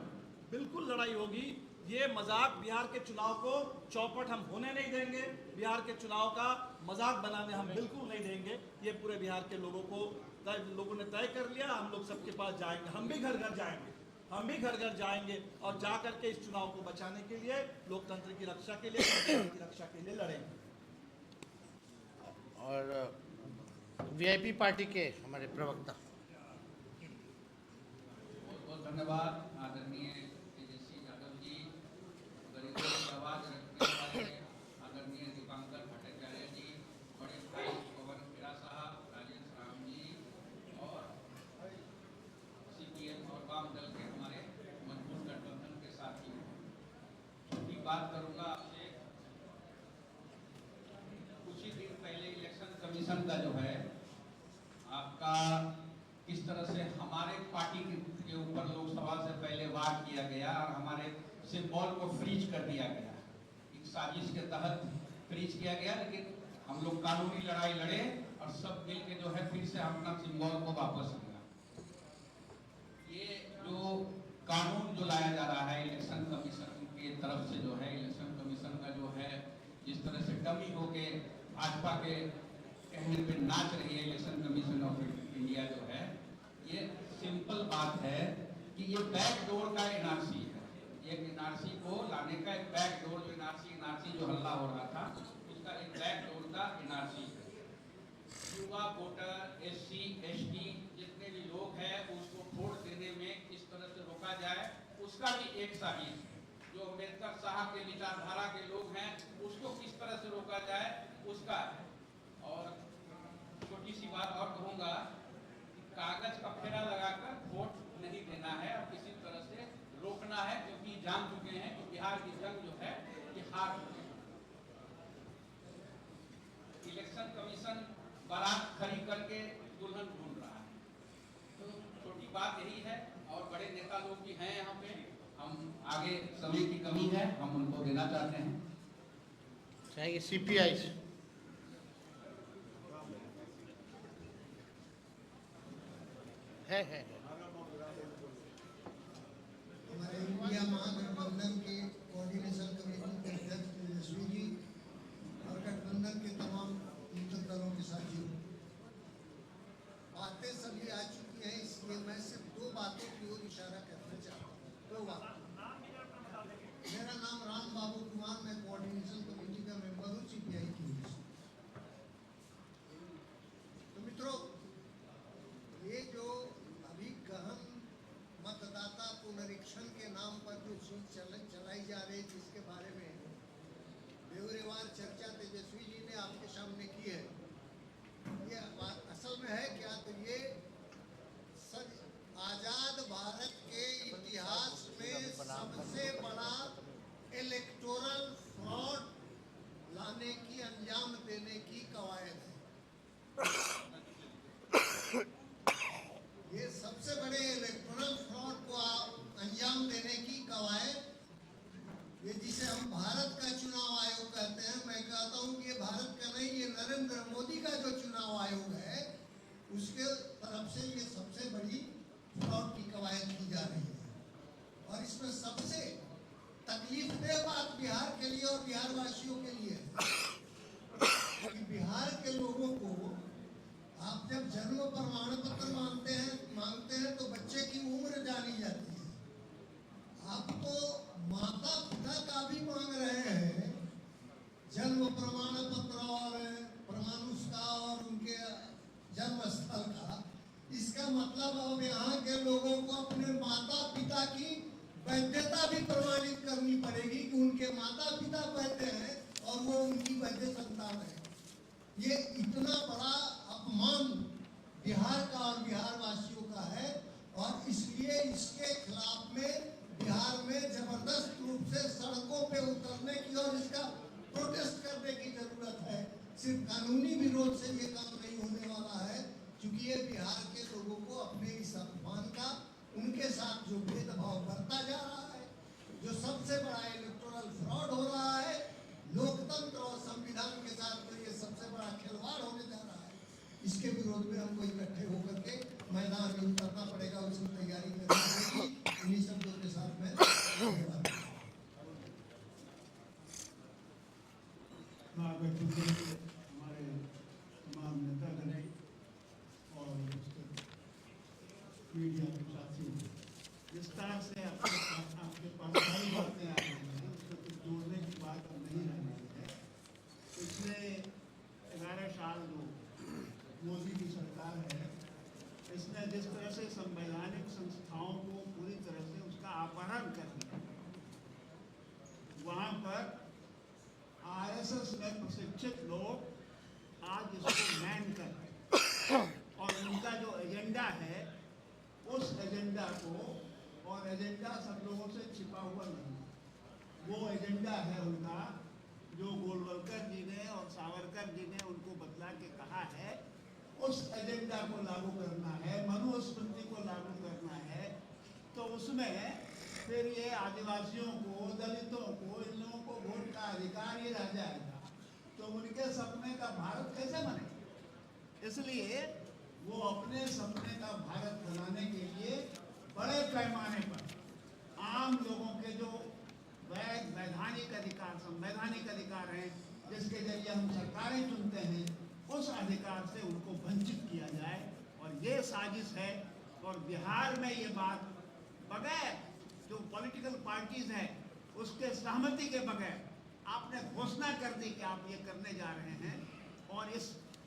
बिल्कुल लड़ाई होगी। ये मजाक, बिहार के चुनाव को चौपट हम होने नहीं देंगे, बिहार के चुनाव का मजाक बनाने हम बिल्कुल नहीं देंगे। ये पूरे बिहार के लोगों ने तय कर लिया, हम लोग सबके पास जाएंगे, हम भी घर घर जाएंगे, हम भी घर घर जाएंगे और जा करके इस चुनाव को बचाने के लिए, लोकतंत्र की रक्षा के लिए, संविधान की रक्षा के लिए लड़ेंगे। और वीआईपी पार्टी के हमारे प्रवक्ता। बहुत बहुत धन्यवाद आदरणीय तेजस्वी यादव जी, गरीबों की आवाज रखने वाले आदरणीय दीपांकर भट्टाचार्य जी, बड़े भाई पवन खेड़ा साहब, राजेश राम जी और सीपीएम और वाम दल के हमारे मजबूत गठबंधन के साथी। छोटी बात करूंगा आपसे। कुछ ही दिन पहले इलेक्शन कमीशन का जो है आपका किस तरह से हमारे पार्टी के ऊपर लोकसभा से पहले वार किया गया और हमारे सिंबल को फ्रीज कर दिया गया, एक साजिश के तहत फ्रीज किया गया। लेकिन हम लोग कानूनी लड़ाई लड़े और सब मिल के जो है फिर से अपना सिंबल को वापस लिया। ये जो कानून जो लाया जा रहा है इलेक्शन कमीशन की तरफ से, जो है इलेक्शन कमीशन का जो है जिस तरह से डमी होके भाजपा के कहने पे नाच रही है इलेक्शन कमीशन ऑफ इंडिया, जो है ये सिंपल बात है कि ये बैकडोर का एनआरसी है। एक एनआरसी को लाने का एक बैकडोर, जो एनआरसी जो हल्ला हो रहा था उसका एक बैकडोर का एनआरसी है। युवा वोटर, एससी, एसटी जितने भी लोग हैं उसको वोट देने में किस तरह से रोका जाए, उसका भी एक साजिश है। जो अम्बेडकर साहब के विचारधारा के लोग हैं उसको किस तरह से रोका जाए, उसका है। और छोटी सी बात और कहूँगा, कागज का फेरा लगाकर वोट नहीं देना है और किसी तरह से रोकना है, क्योंकि जान चुके हैं कि बिहार की जंग जो है ये हार चुके हैं। इलेक्शन कमीशन बारात खड़ी करके दुल्हन ढूंढ रहा है। तो छोटी बात यही है और बड़े नेता लोग भी हैं यहाँ पे, हम आगे समय की कमी है, हम उनको देना चाहते हैं। चाहिए सीपीआई से है हमारे इंडिया महागठबंधन के कोऑर्डिनेटर कोऑर्डिनेशन कमेटी के अध्यक्ष तेजस्वी जी और गठबंधन के तमाम मित्र दलों के साथियों, बातें सभी आ चुकी हैं, इसलिए मैं सिर्फ दो बातों की ओर इशारा करना चाहता हूँ। दो बात। मेरा नाम राम बाबू कुमार, मैं कोऑर्डिनेशन कमेटी का मेंबर हूँ सीपीआई की ओर से। तो मित्रों, ये जो अभी गहन मतदाता पुनरीक्षण के नाम पर जो चीज चलाई जा रही है, जिसके बारे में बेवरेवार चर्चा तेजस्वी जी ने आपके सामने की है, ये असल में है क्या? तो ये आजाद भारत के इतिहास में सबसे बड़ा इलेक्टोरल फ्रॉड लाने की, अंजाम देने की कवायद है। ये सबसे बड़े इलेक्टोरल फ्रॉड को अंजाम देने की कवायद, ये जिसे हम भारत का चुनाव आयोग कहते हैं, मैं कहता हूँ कि ये भारत का नहीं, ये नरेंद्र मोदी का जो चुनाव आयोग है उसके तरफ से ये सबसे बड़ी फ्रॉड की कवायद की जा रही है। और इसमें सबसे तकलीफदेह बात बिहार के लिए और बिहार वासियों के लिए है कि बिहार के लोगों को आप जब जन्म प्रमाण पत्र मांगते हैं तो बच्चे की उम्र जानी जाती है। आप तो माता पिता का भी मांग रहे हैं, जन्म प्रमाण पत्र और प्रमाणुष का और उनके जन्म स्थल का। इसका मतलब अब यहाँ के लोगों को अपने माता पिता की वैधता भी प्रमाणित करनी पड़ेगी कि उनके माता पिता वैध हैं और वो उनकी वैध संतान है। ये इतना बड़ा अपमान बिहार का और बिहार वासियों का है, और इसलिए इसके खिलाफ में बिहार में जबरदस्त रूप से सड़कों पे उतरने की और इसका प्रोटेस्ट करने की जरूरत है। सिर्फ कानूनी विरोध से ये काम नहीं होने वाला है, क्योंकि ये बिहार के लोगों को अपने इस अपमान का, उनके साथ जो भेदभाव बढ़ता जा रहा है, जो सबसे बड़ा इलेक्टोरल फ्रॉड हो रहा है, लोकतंत्र और संविधान के साथ तो ये सबसे बड़ा खिलवाड़ होने जा रहा है, इसके विरोध में हमको इकट्ठे होकर के मैदान में उतरना पड़ेगा, उसकी तैयारी करनी पड़ेगी। इन्हीं शब्दों के साथ मैं धन्यवाद। हमारे तमाम नेतागण और मीडिया के साथियों, विस्तार से आपके पास सारी बातें आ रही हैं, उसको कुछ जोड़ने की बात अब नहीं रह गई है। पिछले 11 साल जो मोदी की सरकार है, इसने जिस तरह से संवैधानिक संस्थाओं को पूरी तरह से उसका अपहरण कर दिया, वहाँ पर आरएसएस में प्रशिक्षित लोग आज इसको मैन कर रहे हैं, और उनका जो एजेंडा है उस एजेंडा को, और एजेंडा सब लोगों से छिपा हुआ नहीं, वो एजेंडा है उनका जो गोलवलकर जी ने और सावरकर जी ने उनको बतला के कहा है, उस एजेंडा को लागू करना है, मनुस्मृति को लागू करना है। तो उसमें फिर ये आदिवासियों को, दलितों को, इन लोगों को वोट का अधिकार ही रह जाएगा, तो उनके सपने का भारत कैसे बनेगा? इसलिए वो अपने सपने का भारत बनाने के लिए बड़े पैमाने पर आम लोगों के जो वैधानिक अधिकार, संवैधानिक अधिकार हैं, जिसके जरिए हम सरकारें चुनते हैं, उस अधिकार से उनको वंचित किया जाए, और ये साजिश है। और बिहार में ये बात बगैर जो पॉलिटिकल पार्टीज हैं उसके सहमति के बगैर आपने घोषणा कर दी कि आप ये करने जा रहे हैं, और इस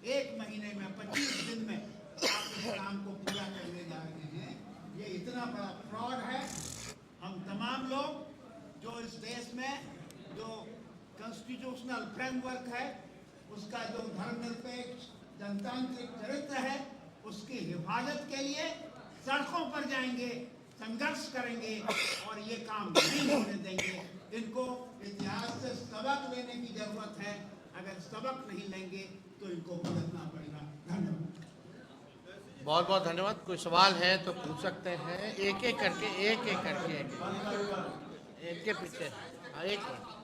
1 महीने में 25 दिन में आप इस काम को पूरा करने जा रहे हैं। ये इतना बड़ा फ्रॉड है। हम तमाम लोग जो इस देश में जो कॉन्स्टिट्यूशनल फ्रेमवर्क है, उसका जो धर्मनिरपेक्ष जनतांत्रिक चरित्र है, उसकी हिफाजत के लिए सड़कों पर जाएंगे, संघर्ष करेंगे, और ये काम नहीं होने देंगे। इनको इतिहास से सबक लेने की जरूरत है। अगर सबक नहीं लेंगे तो इनको बदलना पड़ेगा। धन्यवाद। बहुत बहुत धन्यवाद। कोई सवाल है तो पूछ सकते हैं, एक एक करके एक के पीछे। हाँ, एक मिनट।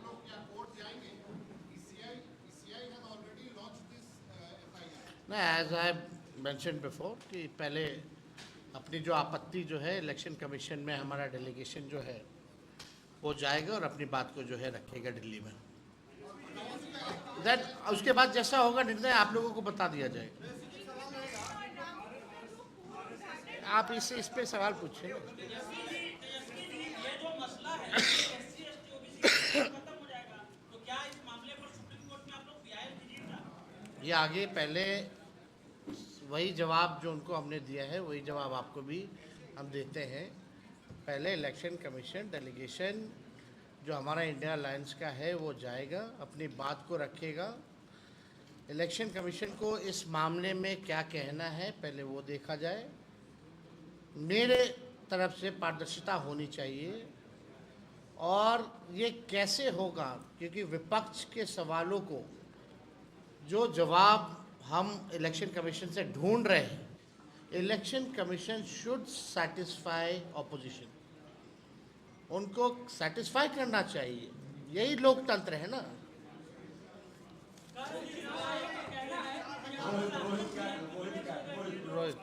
नहीं, एज आई मेंशन बिफोर कि पहले अपनी जो आपत्ति जो है इलेक्शन कमीशन में हमारा डेलीगेशन जो है वो जाएगा और अपनी बात को जो है रखेगा दिल्ली में। देन उसके बाद जैसा होगा निर्णय आप लोगों को बता दिया जाएगा। आप इससे इस पे सवाल पूछिए। ये जो मसला है SC ST OBC खत्म हो जाएगा, तो क्या इस मामले पर सुप्रीम कोर्ट में आप लोग PIL दीजिएगा? ये आगे पहले वही जवाब जो उनको हमने दिया है वही जवाब आपको भी हम देते हैं। पहले इलेक्शन कमीशन डेलीगेशन जो हमारा इंडिया अलायंस का है वो जाएगा, अपनी बात को रखेगा। इलेक्शन कमीशन को इस मामले में क्या कहना है पहले वो देखा जाए। मेरे तरफ से पारदर्शिता होनी चाहिए और ये कैसे होगा, क्योंकि विपक्ष के सवालों को जो जवाब हम इलेक्शन कमीशन से ढूंढ रहे हैं, election commission should satisfy opposition, उनको सेटिस्फाई करना चाहिए। यही लोकतंत्र है ना। रोहित,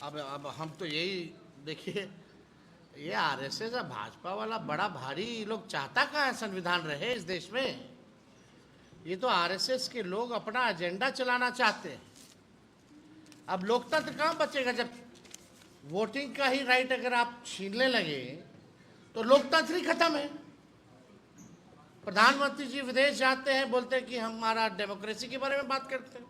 अब हम तो यही देखिए, ये आरएसएस और भाजपा वाला बड़ा भारी लोग चाहता कहाँ है संविधान रहे इस देश में। ये तो आरएसएस के लोग अपना एजेंडा चलाना चाहते हैं। अब लोकतंत्र कहाँ बचेगा जब वोटिंग का ही राइट अगर आप छीनने लगे तो लोकतंत्र ही खत्म है। प्रधानमंत्री जी विदेश जाते हैं, बोलते हैं कि हमारा डेमोक्रेसी के बारे में बात करते हैं।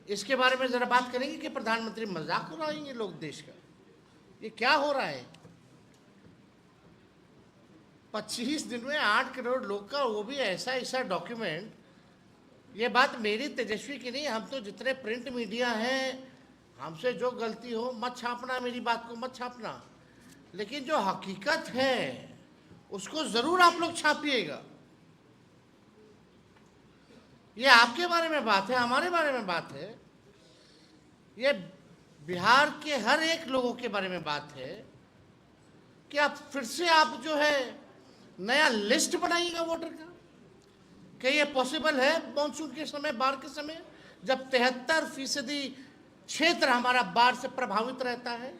इसके बारे में जरा बात करेंगे कि प्रधानमंत्री मजाक उड़ाएंगे लोग देश का। ये क्या हो रहा है? 25 दिन में 8 करोड़ लोग का, वो भी ऐसा डॉक्यूमेंट। ये बात मेरी तेजस्वी की नहीं, हम तो जितने प्रिंट मीडिया हैं, हमसे जो गलती हो मत छापना, मेरी बात को मत छापना, लेकिन जो हकीकत है उसको जरूर आप लोग छापिएगा। ये आपके बारे में बात है, हमारे बारे में बात है, ये बिहार के हर एक लोगों के बारे में बात है कि आप फिर से आप जो है नया लिस्ट बनाइएगा वोटर का। क्या ये पॉसिबल है मानसून के समय, बाढ़ के समय, जब 73% क्षेत्र हमारा बाढ़ से प्रभावित रहता है?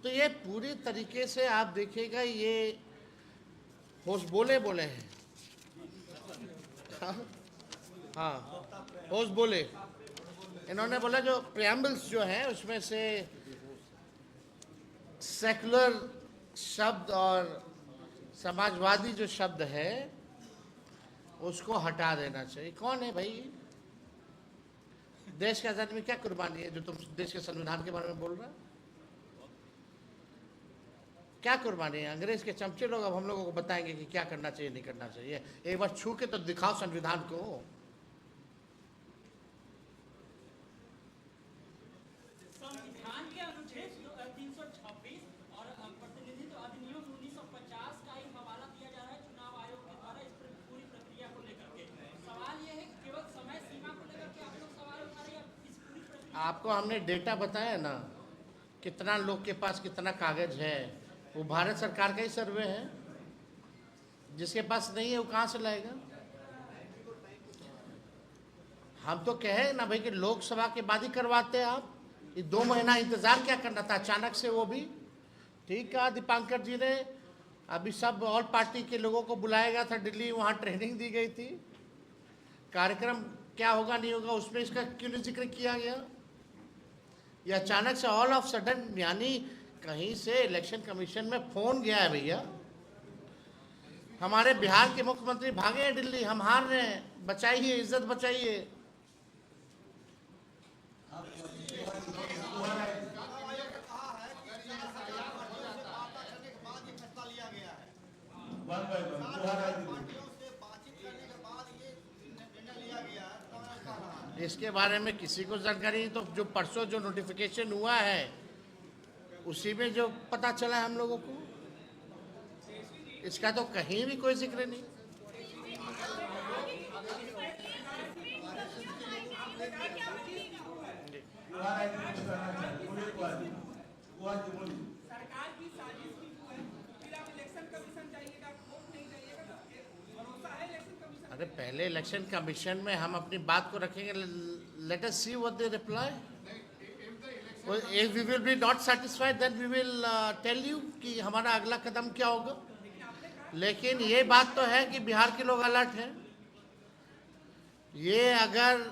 तो ये पूरी तरीके से आप देखिएगा, ये होश बोले हैं। हाँ, होश बोले। इन्होंने बोला जो प्रेम्बल्स जो है उसमें से सेकुलर शब्द और समाजवादी जो शब्द है उसको हटा देना चाहिए। कौन है भाई? देश के आजादी में क्या कुर्बानी है जो तुम देश के संविधान के बारे में बोल रहा है? क्या कुर्बानी है? अंग्रेज के चमचे लोग अब हम लोगों को बताएंगे कि क्या करना चाहिए नहीं करना चाहिए। एक बार छू के तो दिखाओ संविधान को। संविधान के अनुच्छेद 326 और प्रतिनिधित्व अधिनियम 1950 का ही हवाला दिया जा रहा है चुनाव आयोग के द्वारा इस पूरी प्रक्रिया को लेकर के। सवाल यह है कि केवल समय सीमा को लेकर के आप लोग सवाल उठा रहे हैं इस पूरी प्रक्रिया। आपको हमने डेटा बताया ना, कितना लोग के पास कितना कागज है। वो भारत सरकार का ही सर्वे है, जिसके पास नहीं है वो कहाँ से लाएगा? हम तो कहे ना भाई कि लोकसभा के बाद ही करवाते हैं आप। ये 2 महीना इंतजार क्या करना था अचानक से? वो भी ठीक कहा दीपांकर जी ने, अभी सब ऑल पार्टी के लोगों को बुलाया गया था दिल्ली, वहाँ ट्रेनिंग दी गई थी। कार्यक्रम क्या होगा नहीं होगा उसमें इसका क्यों नहीं जिक्र किया गया? ये अचानक से ऑल ऑफ सडन, यानी कहीं से इलेक्शन कमीशन में फोन गया है भैया। हमारे बिहार के मुख्यमंत्री भागे हैं दिल्ली, हम हार रहे हैं, बचाइए, इज्जत बचाइए। इसके बारे में किसी को जानकारी नहीं। तो जो परसों जो नोटिफिकेशन हुआ है उसी में जो पता चला है हम लोगों को, इसका तो कहीं भी कोई जिक्र नहीं। सरकार की साजिश की है, फिर आप इलेक्शन कमीशन जाइएगा, वोट नहीं जाइएगा, तो भरोसा है इलेक्शन कमीशन? अरे पहले इलेक्शन कमीशन में हम अपनी बात को रखेंगे. Let us see what they reply. If we will be not satisfied, then we will tell you कि हमारा अगला कदम क्या होगा. लेकिन ये बात तो है कि बिहार के लोग अलर्ट हैं. ये अगर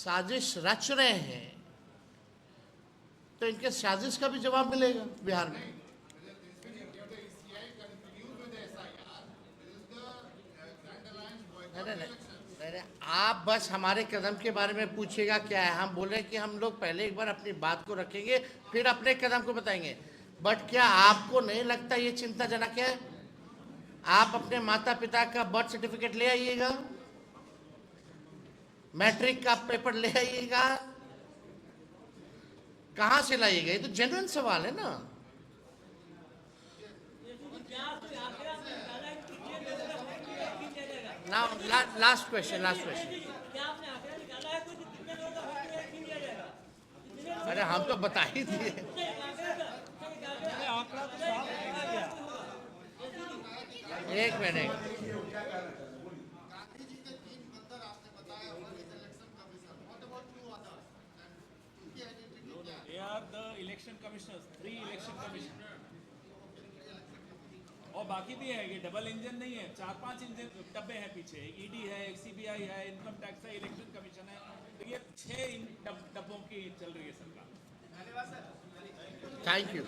साजिश रच रहे हैं तो इनके साजिश का भी जवाब मिलेगा बिहार में. नहीं, आप बस हमारे कदम के बारे में पूछिएगा क्या है. हम बोल रहे हैं कि हम लोग पहले एक बार अपनी बात को रखेंगे, फिर अपने कदम को बताएंगे. बट क्या आपको नहीं लगता ये चिंताजनक है? आप अपने माता पिता का बर्थ सर्टिफिकेट ले आइएगा, मैट्रिक का पेपर ले आइएगा. कहां से लाइएगा? ये तो जेन्युइन सवाल है ना. Now, last question. अरे हम तो बता ही दिए. एक minute. They are the election commissioners, 3 election commissioners. और बाकी भी है, ये डबल इंजन नहीं है, 4-5 इंजन डब्बे हैं पीछे. ईडी है, एक सीबीआई है, इनकम टैक्स है, इलेक्शन कमीशन है. तो ये 6 डब्बों की चल रही है सरकार. Thank you.